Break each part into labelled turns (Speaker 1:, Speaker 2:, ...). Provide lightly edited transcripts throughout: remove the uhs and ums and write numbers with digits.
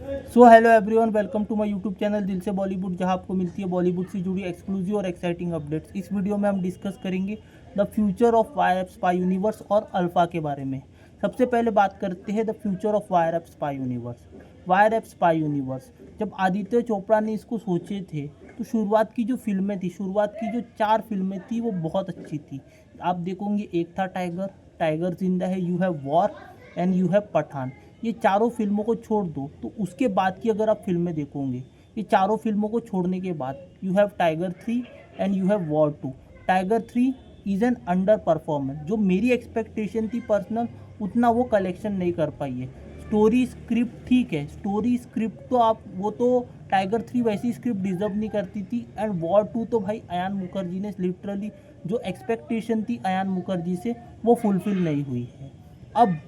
Speaker 1: So hello everyone, welcome to my YouTube channel दिल से बॉलीवुड, जहां आपको मिलती है बॉलीवुड से जुड़ी एक्सक्लूसिव और एक्साइटिंग अपडेट्स। इस वीडियो में हम डिस्कस करेंगे the future of Y F spy universe और अल्फा के बारे में। सबसे पहले बात करते हैं the future of Y F spy universe. Y F spy universe, जब आदित्य चोपड़ा ने इसको सोचे थे तो शुरुआत की जो फिल्में थी, शुरुआत की जो 4 फिल्में थी वो बहुत अच्छी थी। आप देखोगे, एक था tiger, Tiger Zinda Hai, you have War and you have Pathaan. ये चारों फिल्मों को छोड़ दो तो उसके बाद की अगर आप फिल्में देखोगे, ये चारों फिल्मों को छोड़ने के बाद you have tiger 3 and you have war 2। Tiger 3 is an under performance. जो मेरी एक्सपेक्टेशन थी पर्सनल, उतना वो कलेक्शन नहीं कर पाई है। स्टोरी स्क्रिप्ट ठीक है, स्टोरी स्क्रिप्ट तो आप वो तो टाइगर 3 वैसी स्क्रिप्ट डिजर्व नहीं करती थी। एंड वॉर 2 तो भाई अयान मुखर्जी ने लिटरली जो एक्सपेक्टेशन थी अयान मुखर्जी से, वो फुलफिल नहीं हुई है। अब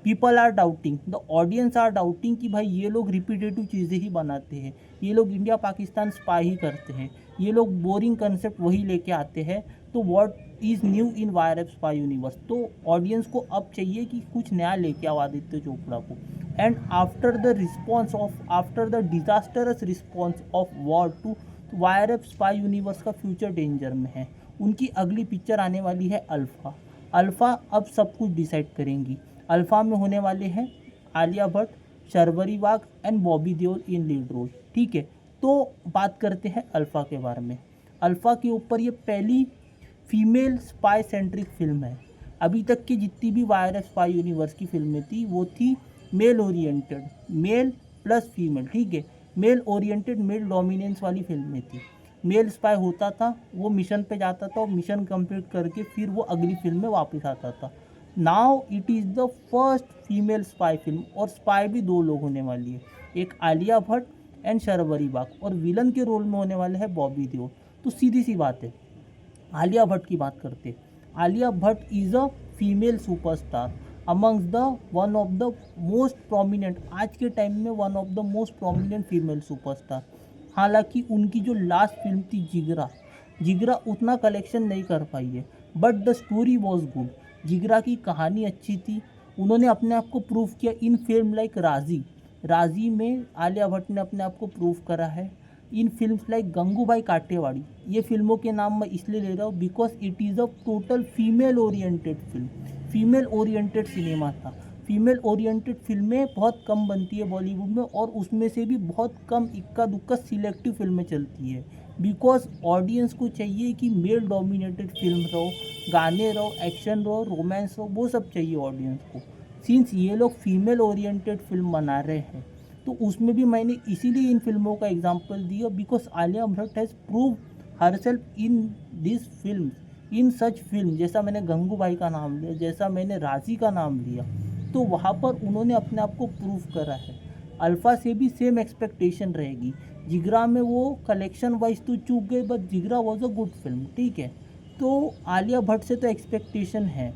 Speaker 1: people are doubting, the audience are doubting कि भाई ये लोग रिपीटेटिव चीज़ें ही बनाते हैं, ये लोग इंडिया पाकिस्तान स्पाई ही करते हैं, ये लोग बोरिंग कंसेप्ट वही लेके आते हैं। तो what is new in YRF spy universe? तो ऑडियंस को अब चाहिए कि कुछ नया लेके आओ आदित्य चोपड़ा को। And after the disastrous response of war 2, तो वायरएफ स्पाई यूनिवर्स का फ्यूचर डेंजर में है। उनकी अगली पिक्चर आने वाली है अल्फ़ा। अल्फ़ा अब सब कुछ डिसाइड करेंगी। अल्फ़ा में होने वाले हैं Alia Bhatt, Sharvari Wagh and Bobby Deol in lead role. ठीक है, तो बात करते हैं अल्फ़ा के बारे में। अल्फ़ा के ऊपर ये पहली फीमेल स्पाई सेंट्रिक फिल्म है। अभी तक की जितनी भी वायरस स्पाई यूनिवर्स की फिल्में थी वो थी male oriented, male plus female. ठीक है, मेल ओरिएंटेड, मेल डोमिनेंस वाली फिल्में थी। मेल स्पाई होता था, वो मिशन पे जाता था और मिशन कंप्लीट करके फिर वो अगली फिल्म में वापस आता था। Now it is the first female spy film, और स्पाई भी 2 लोग होने वाली है, एक आलिया भट्ट एंड शर्वरी बाग, और विलन के रोल में होने वाले हैं बॉबी देओल। तो सीधी सी बात है, आलिया भट्ट की बात करते हैं। Alia Bhatt is a female superstar amongst the one of the most prominent, आज के टाइम में one of the most prominent female superstar. हालांकि उनकी जो लास्ट फिल्म थी जिगरा, जिगरा उतना कलेक्शन नहीं कर पाई है, but the story was good. Jigra की कहानी अच्छी थी। उन्होंने अपने आप को प्रूव किया इन फिल्म लाइक राजी। राजी में आलिया भट्ट ने अपने आप को प्रूव करा है। In films like Gangubai Katewadi, ये फिल्मों के नाम मैं इसलिए ले रहा हूँ because it is a total female oriented film, female oriented cinema था। फीमेल ओरिएंटेड फिल्में बहुत कम बनती है बॉलीवुड में, और उसमें से भी बहुत कम इक्का दुक्का सिलेक्टिव फिल्में चलती है। बिकॉज ऑडियंस को चाहिए कि मेल डोमिनेटेड फिल्म रहो, गाने रहो, एक्शन रहो, रोमांस रहो, वो सब चाहिए ऑडियंस को। सिंस ये लोग फीमेल ओरिएंटेड फिल्म बना रहे हैं, तो उसमें भी मैंने इसीलिए इन फिल्मों का एग्जांपल दिया because Alia Bhatt has prove herself in this film, in such film. जैसा मैंने गंगूबाई का नाम लिया, जैसा मैंने राजी का नाम लिया, तो वहाँ पर उन्होंने अपने आप को प्रूव करा है। अल्फ़ा से भी सेम एक्सपेक्टेशन रहेगी। जिगरा में वो कलेक्शन वाइज तो चूक गए, बट जिगरा वॉज अ गुड फिल्म। ठीक है, तो आलिया भट्ट से तो एक्सपेक्टेशन है।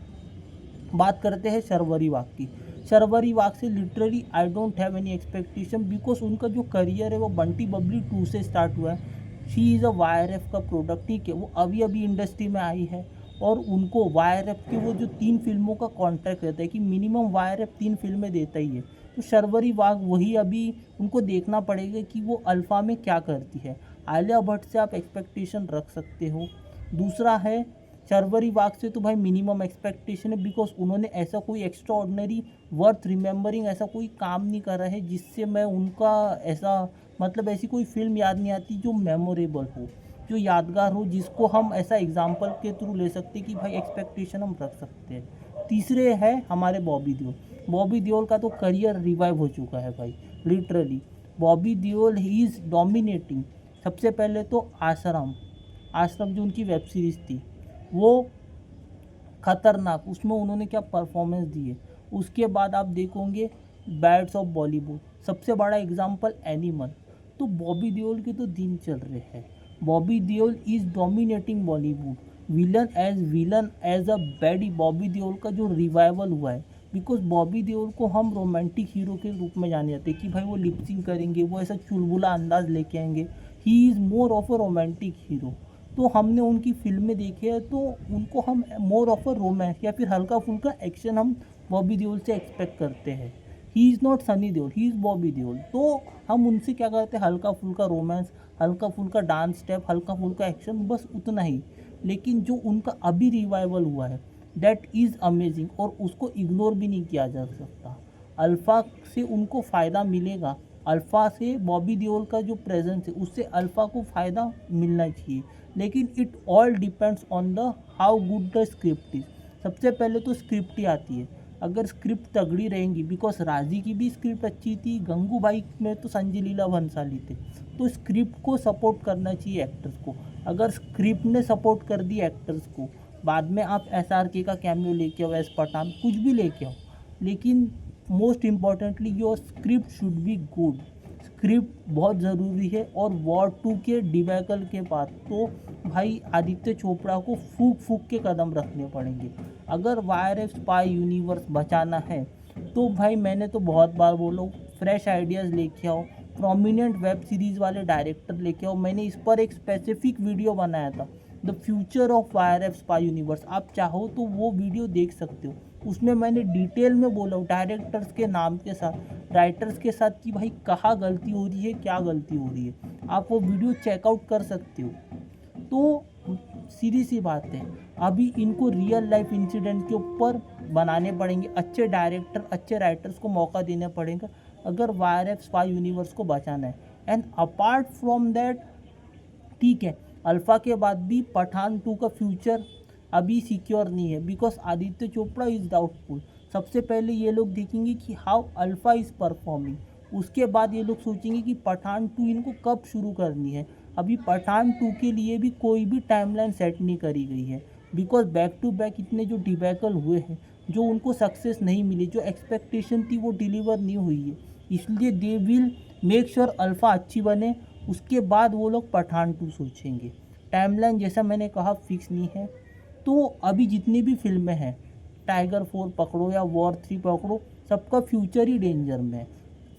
Speaker 1: बात करते हैं शर्वरी वाघ की। शर्वरी वाघ से literally I don't have any expectation because उनका जो करियर है वो बंटी बबली 2 से स्टार्ट हुआ है। शी इज़ अ वाईआरएफ का प्रोडक्ट। ठीक है, वो अभी अभी इंडस्ट्री में आई है, और उनको वाईआरएफ के वो जो 3 फिल्मों का कॉन्ट्रैक्ट रहता है कि मिनिमम वाईआरएफ 3 फिल्में देता ही है। तो शर्वरी वाघ वही, अभी उनको देखना पड़ेगा कि वो अल्फ़ा में क्या करती है। आलिया भट्ट से आप एक्सपेक्टेशन रख सकते हो। दूसरा है शर्वरी वाघ से तो भाई मिनिमम एक्सपेक्टेशन है बिकॉज उन्होंने ऐसा कोई एक्स्ट्रा ऑर्डनरी वर्थ रिमेंबरिंग ऐसा कोई काम नहीं करा है जिससे मैं उनका ऐसा, मतलब ऐसी कोई फिल्म याद नहीं आती जो मेमोरेबल हो, जो यादगार हो, जिसको हम ऐसा एग्जाम्पल के थ्रू ले सकते कि भाई एक्सपेक्टेशन हम रख सकते हैं। तीसरे है हमारे बॉबी देओल। बॉबी देओल का तो करियर रिवाइव हो चुका है भाई, literally. Bobby Deol he is dominating. सबसे पहले तो आश्रम, आश्रम जो उनकी वेब सीरीज़ थी वो खतरनाक, उसमें उन्होंने क्या परफॉर्मेंस दी है। उसके बाद आप देखोगे बैड्स ऑफ बॉलीवुड, सबसे बड़ा एग्जांपल एनिमल। तो बॉबी देओल के तो दिन चल रहे हैं। Bobby Deol is dominating Bollywood. Villain as a baddie, Bobby Deol का जो रिवाइवल हुआ है, बिकॉज बॉबी देओल को हम रोमांटिक हीरो के रूप में जाने जाते हैं कि भाई वो लिपसिंग करेंगे, वो ऐसा चुलबुला अंदाज लेके आएंगे। He is more of a romantic hero. तो हमने उनकी फिल्में देखी है, तो उनको हम मोर ऑफ अ रोमांस या फिर हल्का फुल्का एक्शन हम बॉबी देओल से एक्सपेक्ट करते हैं। He is not Sunny Deol, he is Bobby Deol. तो हम उनसे क्या करते हैं, हल्का फुल्का रोमांस, हल्का फुल्का डांस स्टेप, हल्का फुल्का एक्शन, बस उतना ही। लेकिन जो उनका अभी रिवाइवल हुआ है दैट इज़ अमेजिंग, और उसको इग्नोर भी नहीं किया जा सकता। अल्फ़ा से उनको फ़ायदा मिलेगा, अल्फ़ा से बॉबी देओल का जो प्रेजेंस है उससे अल्फ़ा को फ़ायदा मिलना चाहिए, लेकिन it all depends on the how good the script is. सबसे पहले तो स्क्रिप्ट ही आती है। अगर स्क्रिप्ट तगड़ी रहेंगी, बिकॉज राजी की भी स्क्रिप्ट अच्छी थी, गंगू भाई में तो संजय लीला भंसाली थे, तो स्क्रिप्ट को सपोर्ट करना चाहिए एक्टर्स को। अगर स्क्रिप्ट ने सपोर्ट कर दी एक्टर्स को, बाद में आप SRK का कैमियो लेके आओ, एस पठान कुछ भी लेके आओ, लेकिन most importantly your script should be good. Script बहुत ज़रूरी है। और वॉर 2 के डिबैकल के बाद तो भाई आदित्य चोपड़ा को फूक फूक के कदम रखने पड़ेंगे। अगर वायरस स्पाई यूनिवर्स बचाना है तो भाई मैंने तो बहुत बार बोला, फ्रेश आइडियाज़ लेके आओ, प्रोमिनेंट वेब सीरीज़ वाले डायरेक्टर लेके आओ। मैंने इस पर एक स्पेसिफिक वीडियो बनाया था, the future of virus spy universe. आप चाहो तो वो वीडियो देख सकते हो। उसमें मैंने डिटेल में बोला हूँ डायरेक्टर्स के नाम के साथ, राइटर्स के साथ, कि भाई कहाँ गलती हो रही है, क्या गलती हो रही है। आप वो वीडियो चेकआउट कर सकते हो। तो सीधी सी बात है, अभी इनको रियल लाइफ इंसिडेंट के ऊपर बनाने पड़ेंगे। अच्छे डायरेक्टर, अच्छे राइटर्स को मौका देना पड़ेगा अगर वायरस स्पाई यूनिवर्स को बचाना है। एंड अपार्ट फ्रॉम दैट, ठीक है, अल्फ़ा के बाद भी पठान 2 का फ्यूचर अभी सिक्योर नहीं है, because Aditya Chopra is doubtful. सबसे पहले ये लोग देखेंगे कि हाउ अल्फ़ा इज़ परफॉर्मिंग, उसके बाद ये लोग सोचेंगे कि पठान 2 इनको कब शुरू करनी है। अभी पठान 2 के लिए भी कोई भी टाइमलाइन सेट नहीं करी गई है, बिकॉज बैक टू बैक इतने जो डिबैकल हुए हैं, जो उनको सक्सेस नहीं मिली, जो एक्सपेक्टेशन थी वो डिलीवर नहीं हुई है, इसलिए they will make sure alpha अच्छी बने, उसके बाद वो लोग पठान 2 सोचेंगे। टाइमलाइन जैसा मैंने कहा फिक्स नहीं है। तो अभी जितनी भी फिल्में हैं, टाइगर 4 पकड़ो या वॉर 3 पकड़ो, सबका फ्यूचर ही डेंजर में है।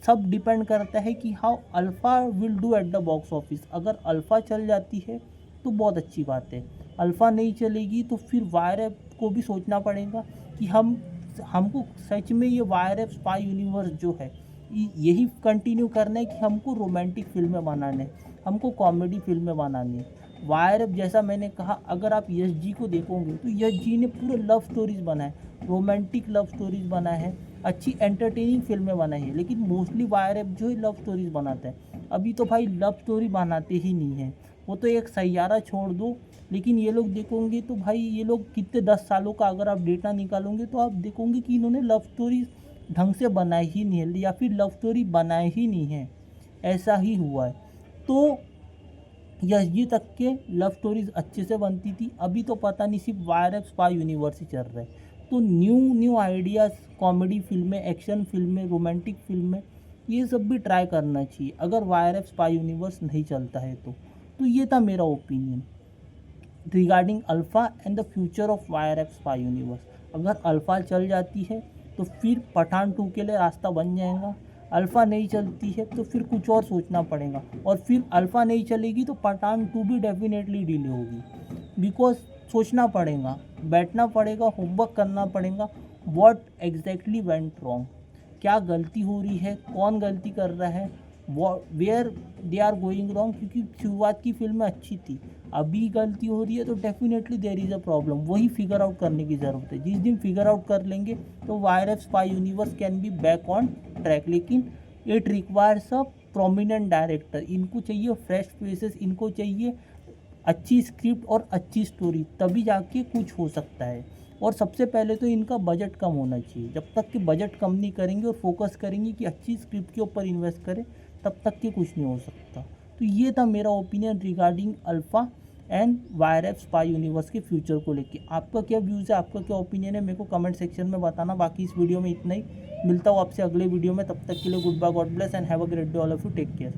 Speaker 1: सब डिपेंड करता है कि how alpha will do at the box office. अगर अल्फ़ा चल जाती है तो बहुत अच्छी बात है, अल्फ़ा नहीं चलेगी तो फिर वायर को भी सोचना पड़ेगा कि हमको सच में ये वायर स्पाई यूनिवर्स जो है यही कंटिन्यू करना है, कि हमको रोमांटिक फिल्में बनाने, हमको कॉमेडी फिल्में बनानी है। वायर जैसा मैंने कहा, अगर आप यश जी को देखोगे तो यश जी ने पूरे लव स्टोरीज़ बनाए, रोमांटिक लव स्टोरीज़ बनाए हैं, अच्छी एंटरटेनिंग फिल्में बनाई हैं। लेकिन मोस्टली वायर जो है लव स्टोरीज़ बनाते हैं। अभी तो भाई लव स्टोरी बनाते ही नहीं हैं, वो तो एक सैयारा छोड़ दो। लेकिन ये लोग देखोगे तो भाई ये लोग कितने 10 सालों का अगर आप डेटा निकालोगे तो आप देखोगे कि इन्होंने लव स्टोरी ढंग से बनाई ही नहीं है, या फिर लव स्टोरी बनाए ही नहीं है, ऐसा ही हुआ है। तो यश जी तक के लव स्टोरीज अच्छे से बनती थी, अभी तो पता नहीं सिर्फ वायर स्पाई यूनिवर्स ही चल रहा है। तो न्यू आइडियाज़, कॉमेडी फिल्में, एक्शन फिल्में, रोमांटिक फिल्में, ये सब भी ट्राई करना चाहिए अगर वायर स्पाई यूनिवर्स नहीं चलता है तो ये था मेरा opinion regarding alpha and the future of wire spy universe. अगर अल्फ़ा चल जाती है तो फिर पठान 2 के लिए रास्ता बन जाएगा। अल्फ़ा नहीं चलती है तो फिर कुछ और सोचना पड़ेगा, और फिर अल्फ़ा नहीं चलेगी तो पठान 2 भी डेफिनेटली डिले होगी। बिकॉज सोचना पड़ेगा, बैठना पड़ेगा, होमवर्क करना पड़ेगा, व्हाट एग्जैक्टली वेंट रॉन्ग, क्या गलती हो रही है, कौन गलती कर रहा है, where they are going wrong. क्योंकि शुरुआत की फिल्म अच्छी थी, अभी गलती हो रही है तो definitely there is a problem. वही फिगर आउट करने की ज़रूरत है। जिस दिन फिगर आउट कर लेंगे तो YRF spy universe can be back on track. लेकिन it requires a prominent director, इनको चाहिए फ्रेश फेसेस, इनको चाहिए अच्छी स्क्रिप्ट और अच्छी स्टोरी, तभी जाके कुछ हो सकता है। और सबसे पहले तो इनका बजट कम होना चाहिए। जब तक कि बजट कम नहीं करेंगे और फोकस करेंगे कि अच्छी स्क्रिप्ट के ऊपर इन्वेस्ट करें, तब तक के कुछ नहीं हो सकता। तो ये था मेरा opinion regarding alpha and wire spy universe के फ्यूचर को लेके। आपका क्या व्यूज़ है, आपका क्या ओपिनियन है, मेरे को कमेंट सेक्शन में बताना। बाकी इस वीडियो में इतना ही, मिलता हूँ आपसे अगले वीडियो में। तब तक के लिए good bye, God bless and have a great day all of you, take care.